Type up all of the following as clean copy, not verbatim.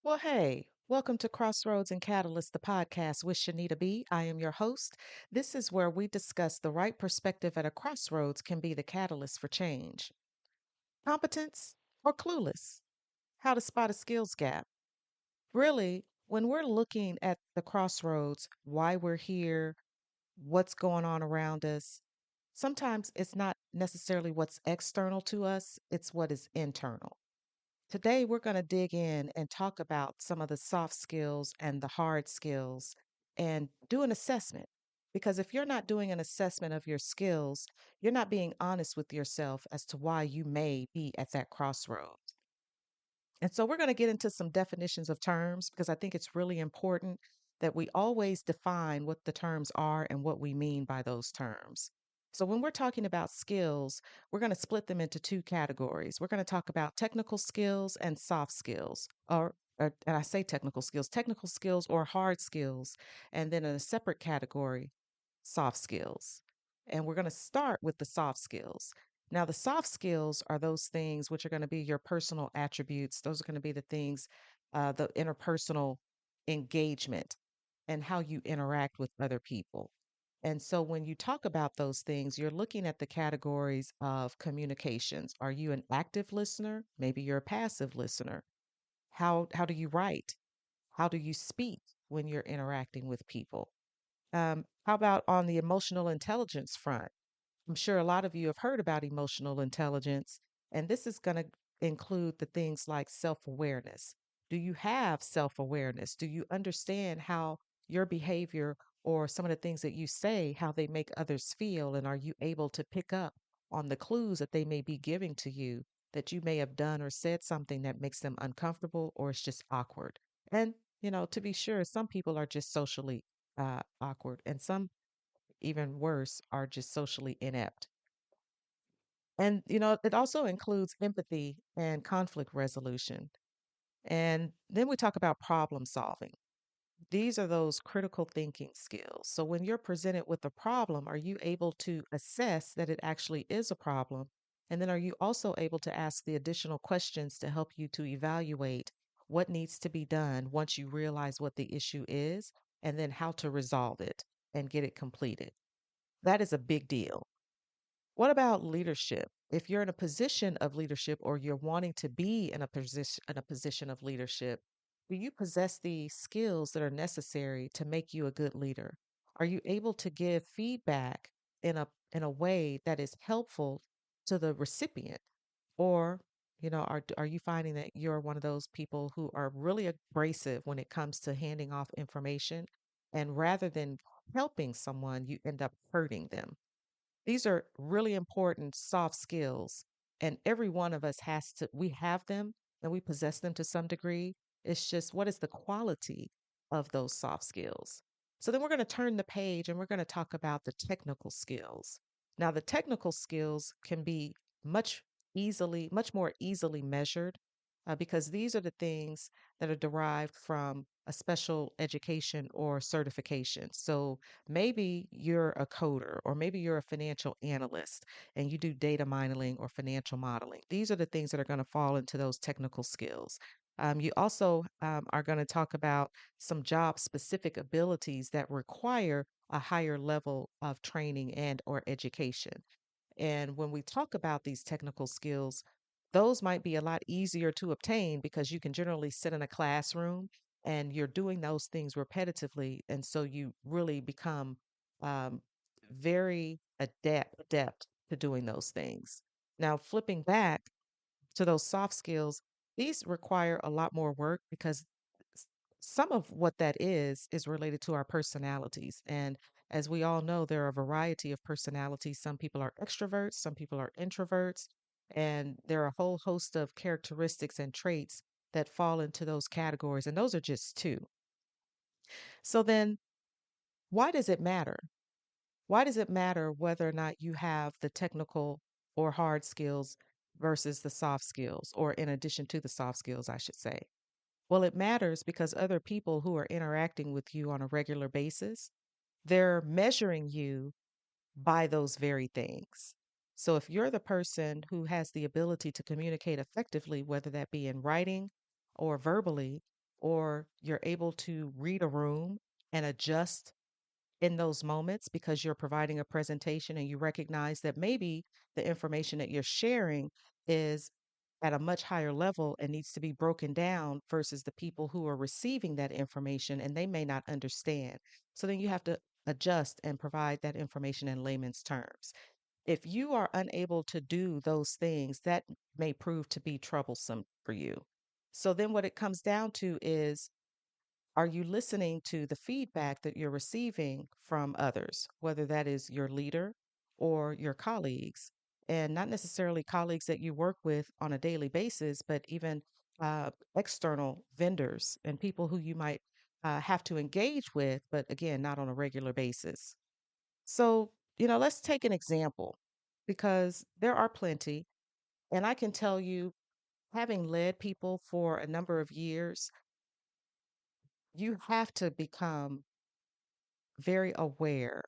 Well, hey, welcome to Crossroads and Catalyst, the podcast with Shanita B. I am your host. This is where we discuss the right perspective at a crossroads can be the catalyst for change. Competence or clueless? How to spot a skills gap. Really, when we're looking at the crossroads, why we're here, what's going on around us, sometimes it's not necessarily what's external to us, it's what is internal. Today, we're going to dig in and talk about some of the soft skills and the hard skills and do an assessment. Because if you're not doing an assessment of your skills, you're not being honest with yourself as to why you may be at that crossroad. And so we're going to get into some definitions of terms because I think it's really important that we always define what the terms are and what we mean by those terms. So when we're talking about skills, we're going to split them into two categories. We're going to talk about technical skills and soft skills, and I say technical skills or hard skills, and then in a separate category, soft skills. And we're going to start with the soft skills. Now, the soft skills are those things which are going to be your personal attributes. Those are going to be the things, the interpersonal engagement and how you interact with other people. And so when you talk about those things, you're looking at the categories of communications. Are you an active listener? Maybe you're a passive listener. How do you write? How do you speak when you're interacting with people? How about on the emotional intelligence front? I'm sure a lot of you have heard about emotional intelligence, and this is going to include the things like self awareness. Do you have self awareness? Do you understand how your behavior or some of the things that you say, how they make others feel? And are you able to pick up on the clues that they may be giving to you that you may have done or said something that makes them uncomfortable or it's just awkward? And, to be sure, some people are just socially awkward, and some even worse, are just socially inept. And, it also includes empathy and conflict resolution. And then we talk about problem solving. These are those critical thinking skills. So when you're presented with a problem, are you able to assess that it actually is a problem? And then are you also able to ask the additional questions to help you to evaluate what needs to be done once you realize what the issue is, and then how to resolve it and get it completed? That is a big deal. What about leadership? If you're in a position of leadership or you're wanting to be in a position of leadership, do you possess the skills that are necessary to make you a good leader? Are you able to give feedback in a way that is helpful to the recipient? Or, are you finding that you're one of those people who are really abrasive when it comes to handing off information, and rather than helping someone, you end up hurting them? These are really important soft skills, and every one of us we have them and we possess them to some degree. It's just what is the quality of those soft skills? So then we're going to turn the page and we're going to talk about the technical skills. Now, the technical skills can be much more easily measured because these are the things that are derived from a special education or certification. So maybe you're a coder, or maybe you're a financial analyst and you do data mining or financial modeling. These are the things that are going to fall into those technical skills. You also are going to talk about some job specific abilities that require a higher level of training and or education. And when we talk about these technical skills, those might be a lot easier to obtain because you can generally sit in a classroom and you're doing those things repetitively. And so you really become um, very adept to doing those things. Now, flipping back to those soft skills, these require a lot more work because s- some of what that is related to our personalities. And as we all know, there are a variety of personalities. Some people are extroverts, some people are introverts, and there are a whole host of characteristics and traits that fall into those categories. And those are just two. So then, why does it matter? Why does it matter whether or not you have the technical or hard skills versus the soft skills, or in addition to the soft skills, I should say? Well, it matters because other people who are interacting with you on a regular basis, they're measuring you by those very things. So if you're the person who has the ability to communicate effectively, whether that be in writing or verbally, or you're able to read a room and adjust in those moments because you're providing a presentation and you recognize that maybe the information that you're sharing is at a much higher level and needs to be broken down versus the people who are receiving that information and they may not understand. So then you have to adjust and provide that information in layman's terms. If you are unable to do those things, that may prove to be troublesome for you. So then what it comes down to is, are you listening to the feedback that you're receiving from others, whether that is your leader or your colleagues, and not necessarily colleagues that you work with on a daily basis, but even external vendors and people who you might have to engage with, but again, not on a regular basis. So, let's take an example because there are plenty. And I can tell you, having led people for a number of years, you have to become very aware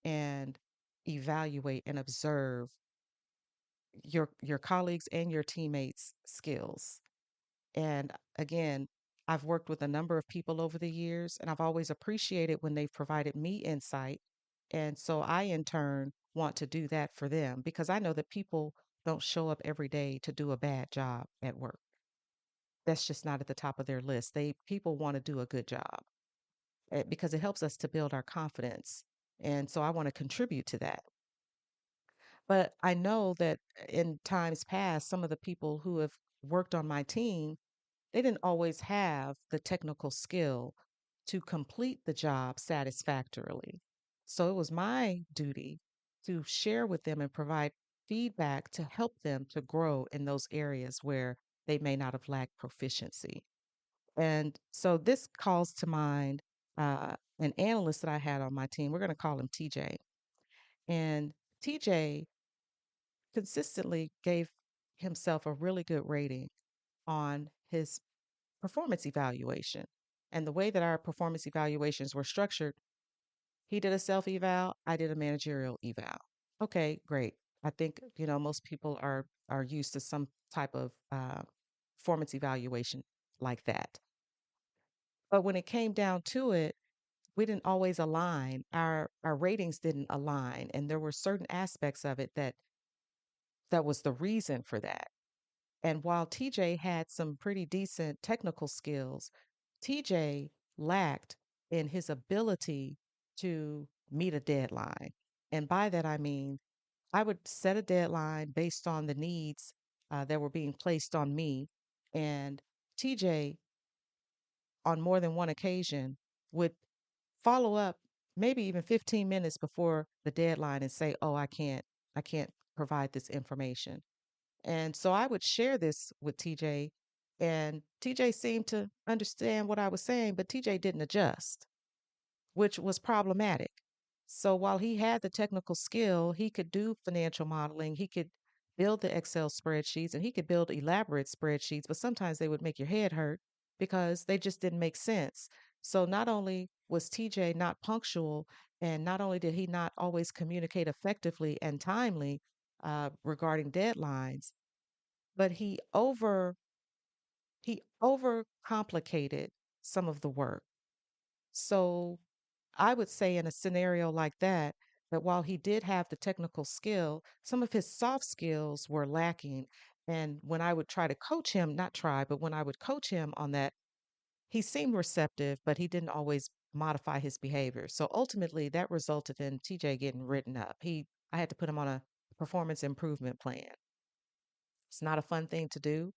and evaluate and observe your colleagues and your teammates' skills. And again, I've worked with a number of people over the years, and I've always appreciated when they've provided me insight. And so I, in turn, want to do that for them because I know that people don't show up every day to do a bad job at work. That's just not at the top of their list. People want to do a good job because it helps us to build our confidence. And so I want to contribute to that. But I know that in times past, some of the people who have worked on my team, they didn't always have the technical skill to complete the job satisfactorily. So it was my duty to share with them and provide feedback to help them to grow in those areas where they may not have lacked proficiency. And so this calls to mind an analyst that I had on my team. We're going to call him TJ. And TJ consistently gave himself a really good rating on his performance evaluation. And the way that our performance evaluations were structured, he did a self eval, I did a managerial eval. Okay, great. I think, most people are used to some type of performance evaluation like that. But when it came down to it, we didn't always align. Our ratings didn't align, and there were certain aspects of it that was the reason for that. And while TJ had some pretty decent technical skills, TJ lacked in his ability to meet a deadline. And by that, I mean, I would set a deadline based on the needs that were being placed on me. And TJ, on more than one occasion, would follow up maybe even 15 minutes before the deadline and say, "Oh, I can't provide this information." And so I would share this with TJ, and TJ seemed to understand what I was saying, but TJ didn't adjust, which was problematic. So while he had the technical skill, he could do financial modeling, he could build the Excel spreadsheets, and he could build elaborate spreadsheets, but sometimes they would make your head hurt because they just didn't make sense. So not only was TJ not punctual, and not only did he not always communicate effectively and timely regarding deadlines, but he over complicated some of the work. So I would say in a scenario like that, that while he did have the technical skill, some of his soft skills were lacking. And when I would try to coach him, not try, but when I would coach him on that, he seemed receptive, but he didn't always modify his behavior. So ultimately that resulted in TJ getting written up. I had to put him on a performance improvement plan. It's not a fun thing to do.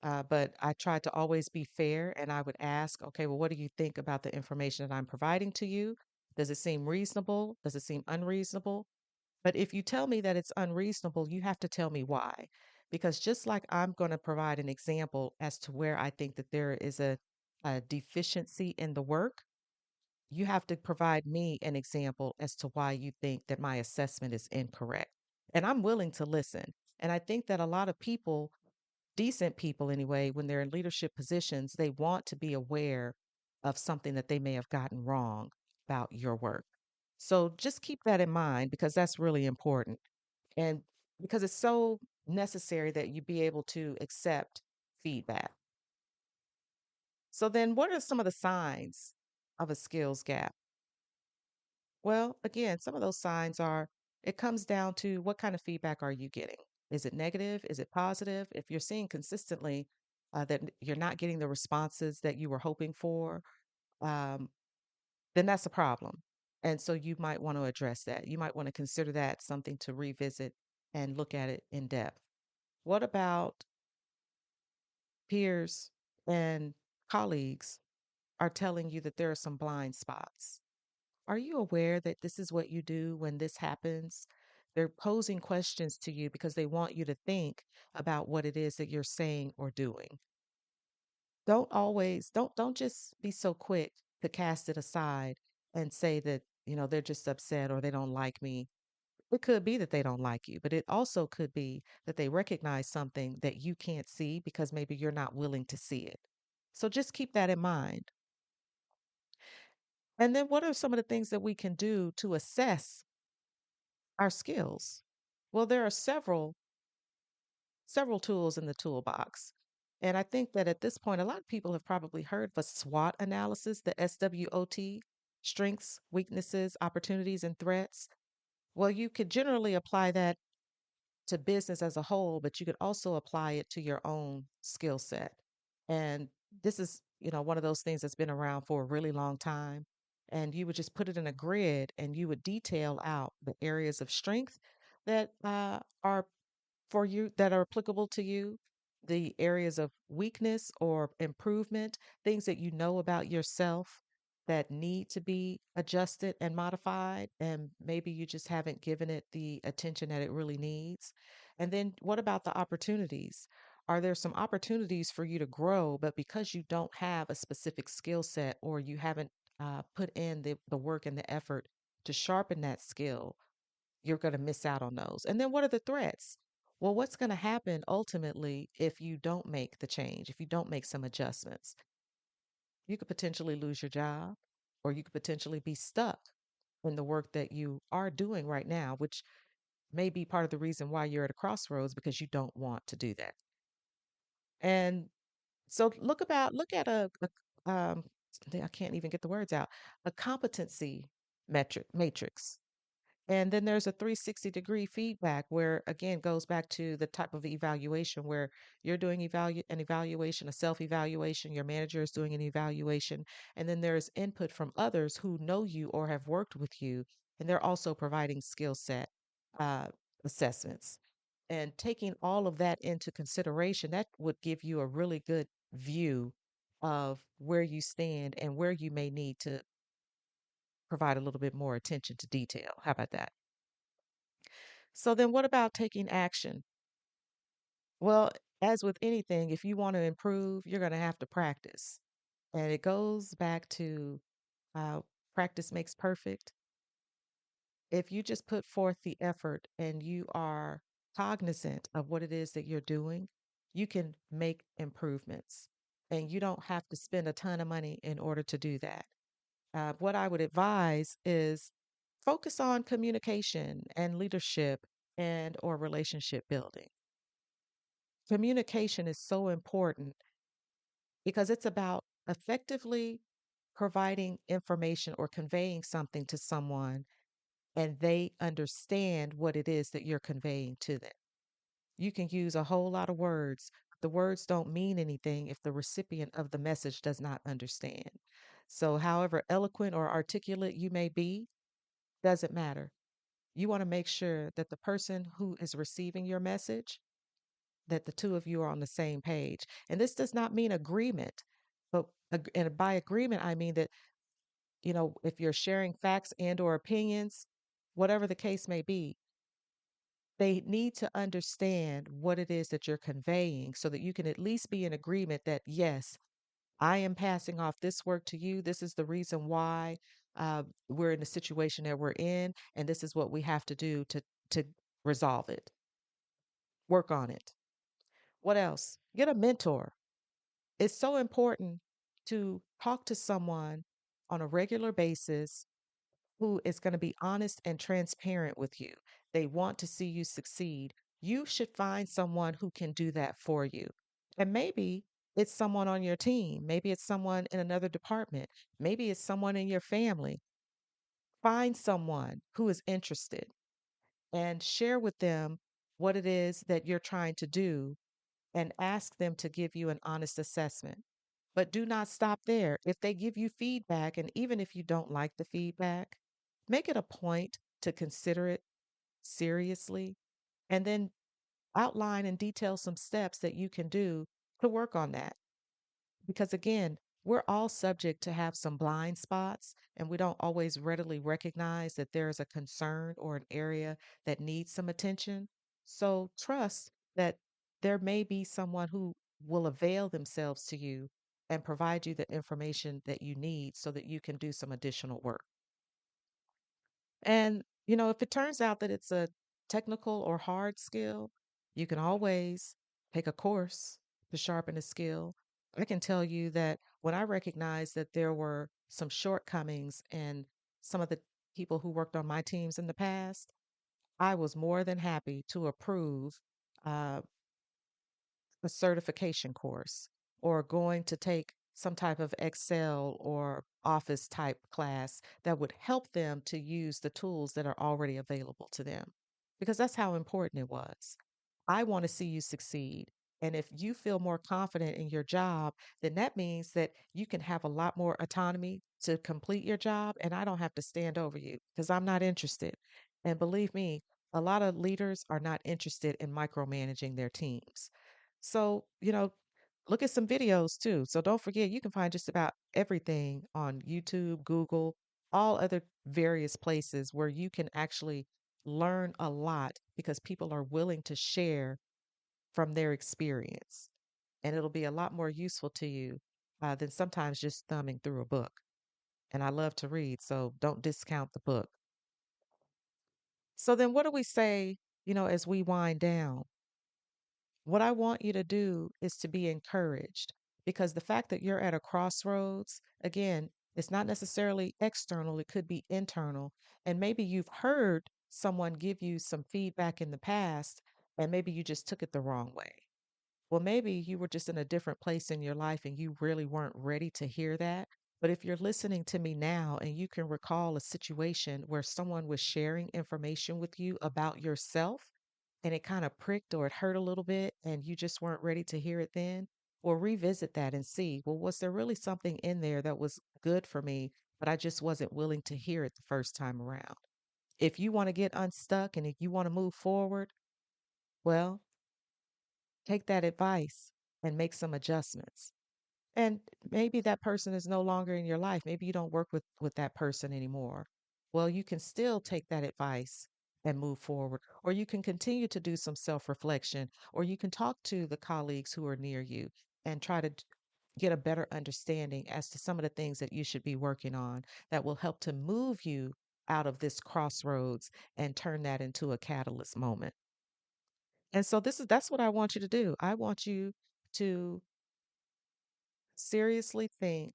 But I tried to always be fair and I would ask, okay, well, what do you think about the information that I'm providing to you? Does it seem reasonable? Does it seem unreasonable? But if you tell me that it's unreasonable, you have to tell me why. Because just like I'm going to provide an example as to where I think that there is a deficiency in the work, you have to provide me an example as to why you think that my assessment is incorrect. And I'm willing to listen. And I think that a lot of people, decent people anyway, when they're in leadership positions, they want to be aware of something that they may have gotten wrong about your work. So just keep that in mind because that's really important. And because it's so necessary that you be able to accept feedback. So then what are some of the signs of a skills gap? Well, again, some of those signs are it comes down to what kind of feedback are you getting? Is it negative? Is it positive? If you're seeing consistently that you're not getting the responses that you were hoping for, um, then that's a problem. And so you might want to address that. You might want to consider that something to revisit and look at it in depth. What about peers and colleagues are telling you that there are some blind spots? Are you aware that this is what you do when this happens? They're posing questions to you because they want you to think about what it is that you're saying or doing. Don't just be so quick to cast it aside and say that, they're just upset or they don't like me. It could be that they don't like you, but it also could be that they recognize something that you can't see because maybe you're not willing to see it. So just keep that in mind. And then what are some of the things that we can do to assess our skills? Well, there are several tools in the toolbox. And I think that at this point, a lot of people have probably heard of a SWOT analysis, the SWOT, strengths, weaknesses, opportunities, and threats. Well, you could generally apply that to business as a whole, but you could also apply it to your own skill set. And this is, one of those things that's been around for a really long time. And you would just put it in a grid and you would detail out the areas of strength that are for you that are applicable to you, the areas of weakness or improvement, things that you know about yourself that need to be adjusted and modified, and maybe you just haven't given it the attention that it really needs. And then what about the opportunities? Are there some opportunities for you to grow, but because you don't have a specific skill set or you haven't put in the work and the effort to sharpen that skill, you're going to miss out on those. And then what are the threats? Well, what's going to happen ultimately if you don't make the change, if you don't make some adjustments? You could potentially lose your job, or you could potentially be stuck in the work that you are doing right now, which may be part of the reason why you're at a crossroads because you don't want to do that. And so look at I can't even get the words out, a competency metric matrix. And then there's a 360-degree feedback where, again, goes back to the type of evaluation where you're doing an evaluation, a self evaluation, your manager is doing an evaluation, and then there's input from others who know you or have worked with you, and they're also providing skill set uh, assessments. And taking all of that into consideration, that would give you a really good view of where you stand and where you may need to provide a little bit more attention to detail. How about that? So then what about taking action? Well, as with anything, if you want to improve, you're going to have to practice. And it goes back to uh, practice makes perfect. If you just put forth the effort and you are cognizant of what it is that you're doing, you can make improvements. And you don't have to spend a ton of money in order to do that. What I would advise is focus on communication and leadership and or relationship building. Communication is so important because it's about effectively providing information or conveying something to someone and they understand what it is that you're conveying to them. You can use a whole lot of words. The words don't mean anything if the recipient of the message does not understand. So, however eloquent or articulate you may be, doesn't matter. You want to make sure that the person who is receiving your message that the two of you are on the same page. And this does not mean agreement, but and by agreement I mean that, if you're sharing facts and or opinions, whatever the case may be, they need to understand what it is that you're conveying so that you can at least be in agreement that yes, I am passing off this work to you. This is the reason why we're in the situation that we're in, and this is what we have to do to resolve it. Work on it. What else? Get a mentor. It's so important to talk to someone on a regular basis who is going to be honest and transparent with you. They want to see you succeed. You should find someone who can do that for you. And maybe it's someone on your team. Maybe it's someone in another department. Maybe it's someone in your family. Find someone who is interested and share with them what it is that you're trying to do and ask them to give you an honest assessment. But do not stop there. If they give you feedback, and even if you don't like the feedback, make it a point to consider it seriously and then outline and detail some steps that you can do to work on that. Because again, we're all subject to have some blind spots, and we don't always readily recognize that there is a concern or an area that needs some attention. So trust that there may be someone who will avail themselves to you and provide you the information that you need so that you can do some additional work. And, if it turns out that it's a technical or hard skill, you can always take a course to sharpen a skill. I can tell you that when I recognized that there were some shortcomings in some of the people who worked on my teams in the past, I was more than happy to approve uh, a certification course or going to take some type of Excel or Office type class that would help them to use the tools that are already available to them. Because that's how important it was. I want to see you succeed. And if you feel more confident in your job, then that means that you can have a lot more autonomy to complete your job. And I don't have to stand over you because I'm not interested. And believe me, a lot of leaders are not interested in micromanaging their teams. So, look at some videos too. So don't forget, you can find just about everything on YouTube, Google, all other various places where you can actually learn a lot because people are willing to share from their experience. And it'll be a lot more useful to you than sometimes just thumbing through a book. And I love to read, so don't discount the book. So then, what do we say, as we wind down? What I want you to do is to be encouraged because the fact that you're at a crossroads, again, it's not necessarily external, it could be internal. And maybe you've heard someone give you some feedback in the past, and maybe you just took it the wrong way. Well, maybe you were just in a different place in your life and you really weren't ready to hear that. But if you're listening to me now and you can recall a situation where someone was sharing information with you about yourself and it kind of pricked or it hurt a little bit and you just weren't ready to hear it then, well, revisit that and see, well, was there really something in there that was good for me, but I just wasn't willing to hear it the first time around? If you want to get unstuck and if you want to move forward, well, take that advice and make some adjustments. And maybe that person is no longer in your life. Maybe you don't work with that person anymore. Well, you can still take that advice and move forward, or you can continue to do some self-reflection, or you can talk to the colleagues who are near you and try to get a better understanding as to some of the things that you should be working on that will help to move you out of this crossroads and turn that into a catalyst moment. And so that's what I want you to do. I want you to seriously think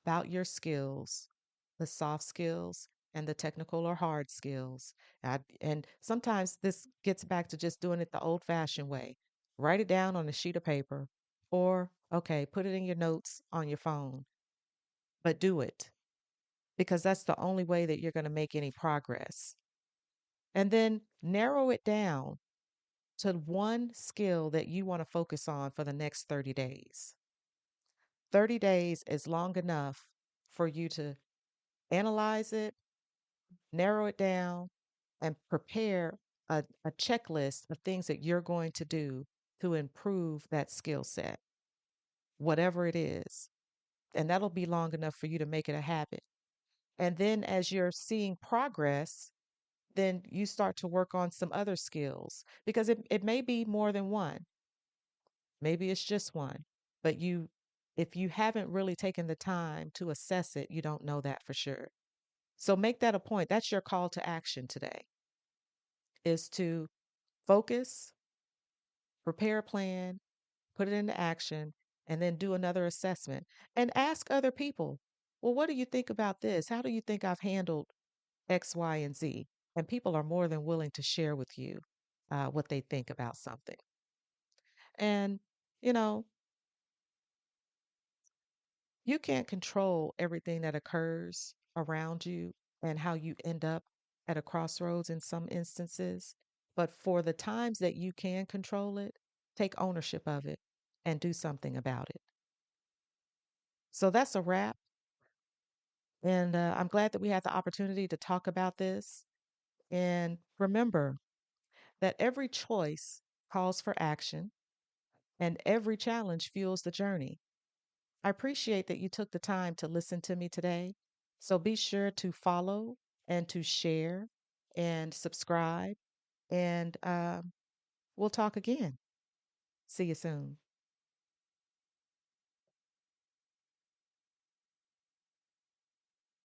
about your skills, the soft skills and the technical or hard skills. And sometimes this gets back to just doing it the old fashioned way. Write it down on a sheet of paper or, okay, put it in your notes on your phone, but do it because that's the only way that you're going to make any progress. And then narrow it down to one skill that you want to focus on for the next 30 days. 30 days is long enough for you to analyze it, narrow it down, and prepare a checklist of things that you're going to do to improve that skill set, whatever it is. And that'll be long enough for you to make it a habit. And then as you're seeing progress, then you start to work on some other skills because it may be more than one. Maybe it's just one, but if you haven't really taken the time to assess it, you don't know that for sure. So make that a point. That's your call to action today is to focus, prepare a plan, put it into action, and then do another assessment and ask other people, well, what do you think about this? How do you think I've handled X, Y, and Z? And people are more than willing to share with you what they think about something. And, you know, You can't control everything that occurs around you and how you end up at a crossroads in some instances. But for the times that you can control it, take ownership of it and do something about it. So that's a wrap. And I'm glad that we had the opportunity to talk about this. And remember that every choice calls for action and every challenge fuels the journey. I appreciate that you took the time to listen to me today. So be sure to follow and to share and subscribe. And we'll talk again. See you soon.